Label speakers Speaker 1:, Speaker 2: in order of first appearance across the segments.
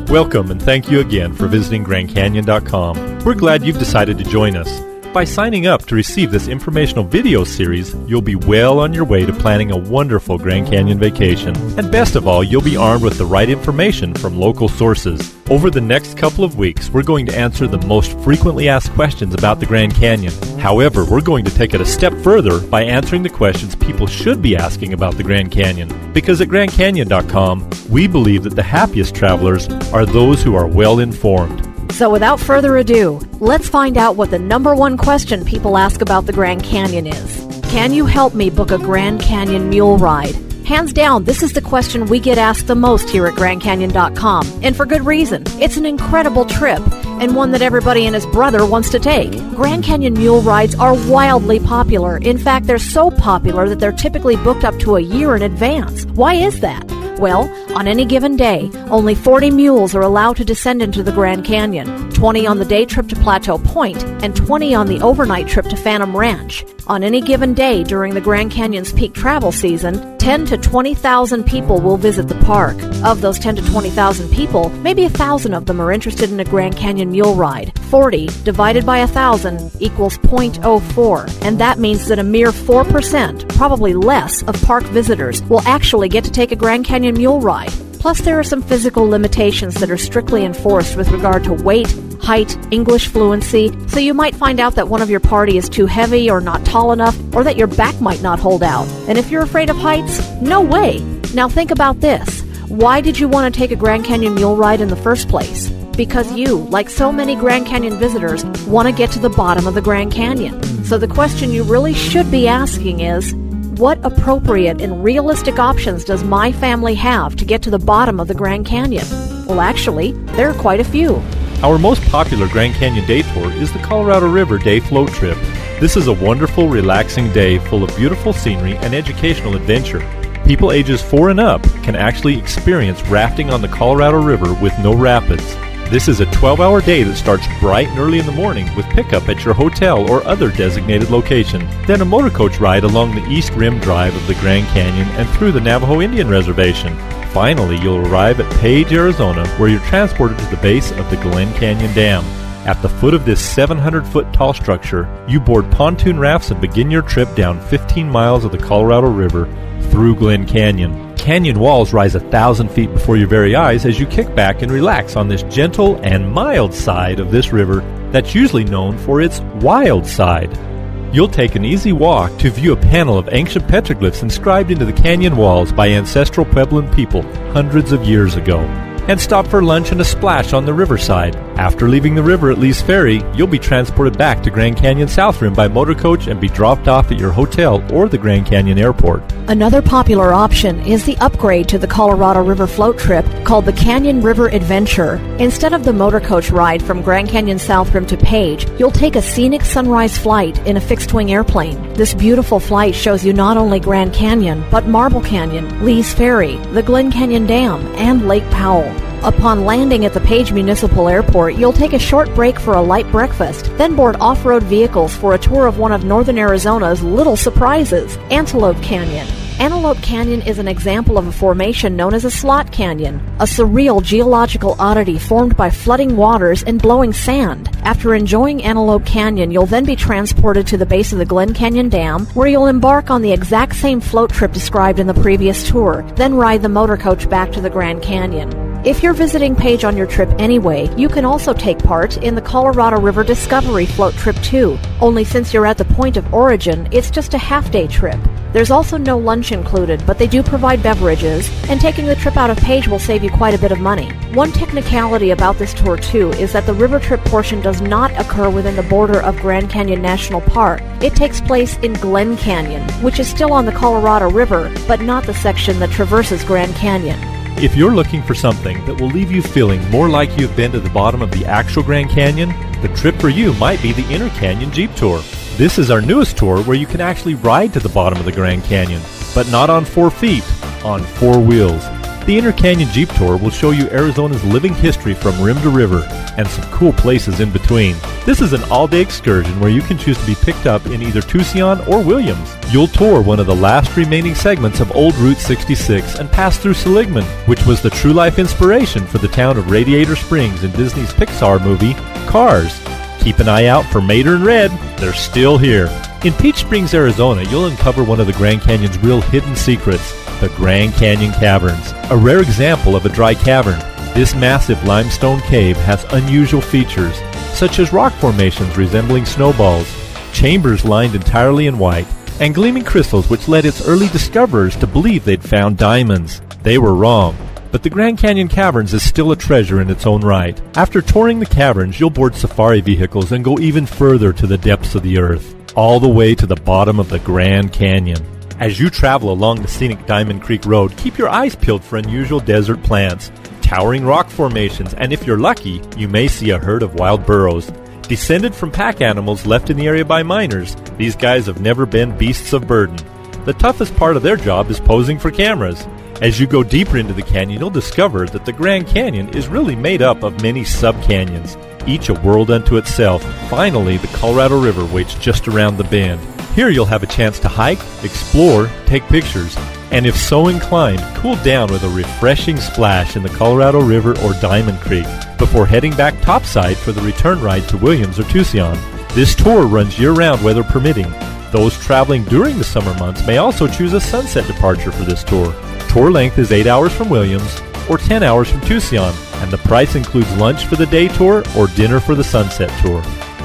Speaker 1: Welcome and thank you again for visiting GrandCanyon.com. We're glad you've decided to join us. By signing up to receive this informational video series, you'll be well on your way to planning a wonderful Grand Canyon vacation. And best of all, you'll be armed with the right information from local sources. Over the next couple of weeks, we're going to answer the most frequently asked questions about the Grand Canyon. However, we're going to take it a step further by answering the questions people should be asking about the Grand Canyon. Because at GrandCanyon.com, we believe that the happiest travelers are those who are well informed.
Speaker 2: So without further ado, let's find out what the number one question people ask about the Grand Canyon is. Can you help me book a Grand Canyon mule ride? Hands down, this is the question we get asked the most here at GrandCanyon.com, and for good reason. It's an incredible trip, and one that everybody and his brother wants to take. Grand Canyon mule rides are wildly popular. In fact, they're so popular that they're typically booked up to a year in advance. Why is that? Well, on any given day, only 40 mules are allowed to descend into the Grand Canyon, 20 on the day trip to Plateau Point, and 20 on the overnight trip to Phantom Ranch. On any given day during the Grand Canyon's peak travel season, 10 to 20,000 people will visit the park. Of those 10 to 20,000 people, maybe 1,000 of them are interested in a Grand Canyon mule ride. 40 divided by 1,000 equals 0.04, and that means that a mere 4%, probably less, of park visitors will actually get to take a Grand Canyon mule ride. Plus, there are some physical limitations that are strictly enforced with regard to weight, height, English fluency, so you might find out that one of your party is too heavy or not tall enough, or that your back might not hold out. And if you're afraid of heights, no way! Now think about this. Why did you want to take a Grand Canyon mule ride in the first place? Because you, like so many Grand Canyon visitors, want to get to the bottom of the Grand Canyon. So the question you really should be asking is, what appropriate and realistic options does my family have to get to the bottom of the Grand Canyon? Well, actually, there are quite a few.
Speaker 1: Our most popular Grand Canyon day tour is the Colorado River Day Float Trip. This is a wonderful, relaxing day full of beautiful scenery and educational adventure. People ages 4 and up can actually experience rafting on the Colorado River with no rapids. This is a 12-hour day that starts bright and early in the morning with pickup at your hotel or other designated location. Then a motor coach ride along the East Rim Drive of the Grand Canyon and through the Navajo Indian Reservation. Finally, you'll arrive at Page, Arizona, where you're transported to the base of the Glen Canyon Dam. At the foot of this 700-foot tall structure, you board pontoon rafts and begin your trip down 15 miles of the Colorado River through Glen Canyon. Canyon walls rise 1,000 feet before your very eyes as you kick back and relax on this gentle and mild side of this river that's usually known for its wild side. You'll take an easy walk to view a panel of ancient petroglyphs inscribed into the canyon walls by ancestral Puebloan people hundreds of years ago, and stop for lunch and a splash on the riverside. After leaving the river at Lee's Ferry, you'll be transported back to Grand Canyon South Rim by motor coach and be dropped off at your hotel or the Grand Canyon Airport.
Speaker 2: Another popular option is the upgrade to the Colorado River float trip called the Canyon River Adventure. Instead of the motor coach ride from Grand Canyon South Rim to Page, you'll take a scenic sunrise flight in a fixed-wing airplane. This beautiful flight shows you not only Grand Canyon, but Marble Canyon, Lee's Ferry, the Glen Canyon Dam, and Lake Powell. Upon landing at the Page Municipal Airport, you'll take a short break for a light breakfast, then board off-road vehicles for a tour of one of northern Arizona's little surprises, Antelope Canyon. Antelope Canyon is an example of a formation known as a slot canyon, a surreal geological oddity formed by flooding waters and blowing sand. After enjoying Antelope Canyon, you'll then be transported to the base of the Glen Canyon Dam, where you'll embark on the exact same float trip described in the previous tour, then ride the motor coach back to the Grand Canyon. If you're visiting Page on your trip anyway, you can also take part in the Colorado River Discovery Float Trip too, only since you're at the point of origin, it's just a half-day trip. There's also no lunch included, but they do provide beverages, and taking the trip out of Page will save you quite a bit of money. One technicality about this tour too is that the river trip portion does not occur within the border of Grand Canyon National Park. It takes place in Glen Canyon, which is still on the Colorado River, but not the section that traverses Grand Canyon.
Speaker 1: If you're looking for something that will leave you feeling more like you've been to the bottom of the actual Grand Canyon, the trip for you might be the Inner Canyon Jeep Tour. This is our newest tour where you can actually ride to the bottom of the Grand Canyon, but not on 4 feet, on 4 wheels. The Inner Canyon Jeep Tour will show you Arizona's living history from rim to river and some cool places in between. This is an all-day excursion where you can choose to be picked up in either Tucson or Williams. You'll tour one of the last remaining segments of Old Route 66 and pass through Seligman, which was the true-life inspiration for the town of Radiator Springs in Disney's Pixar movie, Cars. Keep an eye out for Mater and Red. They're still here. In Peach Springs, Arizona, you'll uncover one of the Grand Canyon's real hidden secrets, the Grand Canyon Caverns, a rare example of a dry cavern. This massive limestone cave has unusual features, such as rock formations resembling snowballs, chambers lined entirely in white, and gleaming crystals which led its early discoverers to believe they'd found diamonds. They were wrong. But the Grand Canyon Caverns is still a treasure in its own right. After touring the caverns, you'll board safari vehicles and go even further to the depths of the earth, all the way to the bottom of the Grand Canyon. As you travel along the scenic Diamond Creek Road, keep your eyes peeled for unusual desert plants, towering rock formations, and if you're lucky, you may see a herd of wild burros. Descended from pack animals left in the area by miners, these guys have never been beasts of burden. The toughest part of their job is posing for cameras. As you go deeper into the canyon, you'll discover that the Grand Canyon is really made up of many sub-canyons, each a world unto itself. Finally, the Colorado River waits just around the bend. Here you'll have a chance to hike, explore, take pictures, and if so inclined, cool down with a refreshing splash in the Colorado River or Diamond Creek before heading back topside for the return ride to Williams or Tucson. This tour runs year-round, weather permitting. Those traveling during the summer months may also choose a sunset departure for this tour. Tour length is 8 hours from Williams or 10 hours from Tucson, and the price includes lunch for the day tour or dinner for the sunset tour.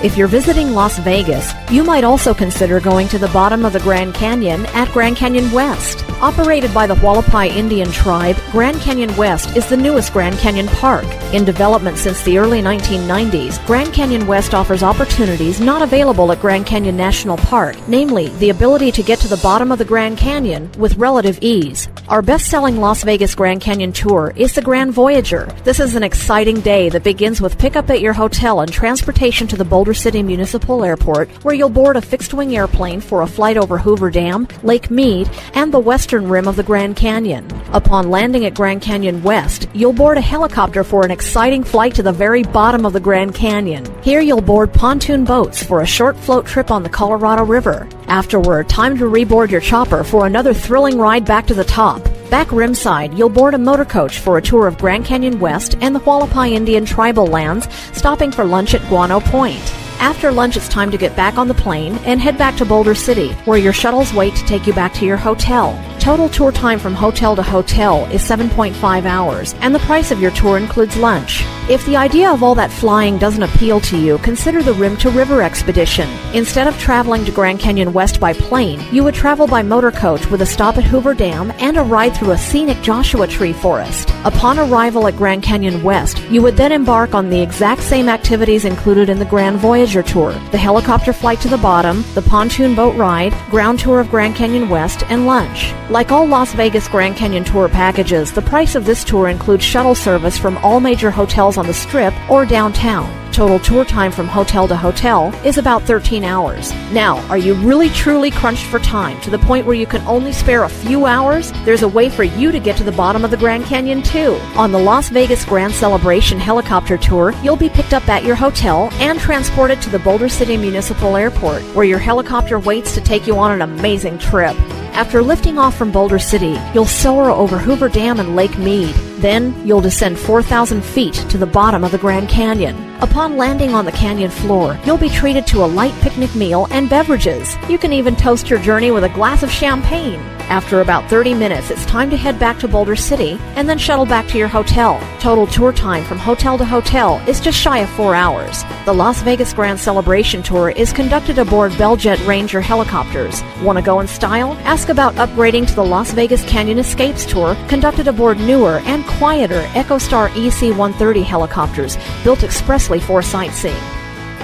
Speaker 2: If you're visiting Las Vegas, you might also consider going to the bottom of the Grand Canyon at Grand Canyon West. Operated by the Hualapai Indian tribe, Grand Canyon West is the newest Grand Canyon Park. In development since the early 1990s, Grand Canyon West offers opportunities not available at Grand Canyon National Park, namely the ability to get to the bottom of the Grand Canyon with relative ease. Our best-selling Las Vegas Grand Canyon tour is the Grand Voyager. This is an exciting day that begins with pickup at your hotel and transportation to the Boulder City Municipal Airport, where you'll board a fixed-wing airplane for a flight over Hoover Dam, Lake Mead, and the western rim of the Grand Canyon. Upon landing at Grand Canyon West, you'll board a helicopter for an exciting flight to the very bottom of the Grand Canyon. Here you'll board pontoon boats for a short float trip on the Colorado River. Afterward, time to reboard your chopper for another thrilling ride back to the top. Back rimside, you'll board a motor coach for a tour of Grand Canyon West and the Hualapai Indian tribal lands, stopping for lunch at Guano Point. After lunch, it's time to get back on the plane and head back to Boulder City, where your shuttles wait to take you back to your hotel. Total tour time from hotel to hotel is 7.5 hours, and the price of your tour includes lunch. If the idea of all that flying doesn't appeal to you, consider the Rim to River expedition. Instead of traveling to Grand Canyon West by plane, you would travel by motor coach with a stop at Hoover Dam and a ride through a scenic Joshua Tree forest. Upon arrival at Grand Canyon West, you would then embark on the exact same activities included in the Grand Voyager tour: the helicopter flight to the bottom, the pontoon boat ride, ground tour of Grand Canyon West, and lunch. Like all Las Vegas Grand Canyon tour packages, the price of this tour includes shuttle service from all major hotels on the Strip or downtown. Total tour time from hotel to hotel is about 13 hours. Now, are you really truly crunched for time to the point where you can only spare a few hours? There's a way for you to get to the bottom of the Grand Canyon too. On the Las Vegas Grand Celebration helicopter tour, you'll be picked up at your hotel and transported to the Boulder City Municipal Airport, where your helicopter waits to take you on an amazing trip. After lifting off from Boulder City, you'll soar over Hoover Dam and Lake Mead. Then, you'll descend 4,000 feet to the bottom of the Grand Canyon. Upon landing on the canyon floor, you'll be treated to a light picnic meal and beverages. You can even toast your journey with a glass of champagne. After about 30 minutes, it's time to head back to Boulder City and then shuttle back to your hotel. Total tour time from hotel to hotel is just shy of 4 hours. The Las Vegas Grand Celebration Tour is conducted aboard Belljet Ranger helicopters. Want to go in style? Ask about upgrading to the Las Vegas Canyon Escapes Tour, conducted aboard newer and quieter EchoStar EC-130 helicopters, built expressly for sightseeing.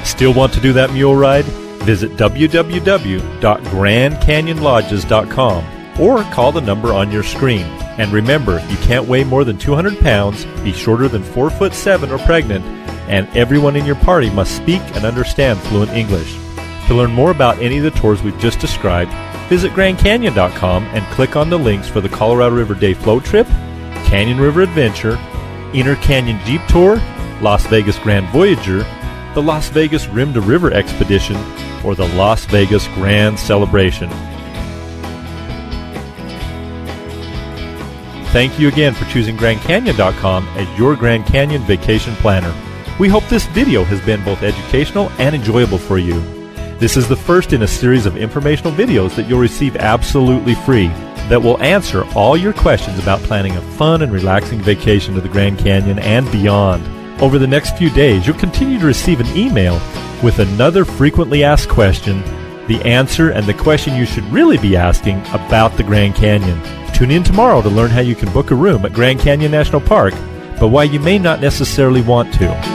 Speaker 1: Still want to do that mule ride? Visit www.GrandCanyonLodges.com or call the number on your screen. And remember, you can't weigh more than 200 pounds, be shorter than 4'7" or pregnant, and everyone in your party must speak and understand fluent English. To learn more about any of the tours we've just described, visit GrandCanyon.com and click on the links for the Colorado River Day Float Trip, Canyon River Adventure, Inner Canyon Jeep Tour, Las Vegas Grand Voyager, the Las Vegas Rim to River Expedition, or the Las Vegas Grand Celebration. Thank you again for choosing GrandCanyon.com as your Grand Canyon vacation planner. We hope this video has been both educational and enjoyable for you. This is the first in a series of informational videos that you'll receive absolutely free that will answer all your questions about planning a fun and relaxing vacation to the Grand Canyon and beyond. Over the next few days, you'll continue to receive an email with another frequently asked question, the answer, and the question you should really be asking about the Grand Canyon. Tune in tomorrow to learn how you can book a room at Grand Canyon National Park, but why you may not necessarily want to.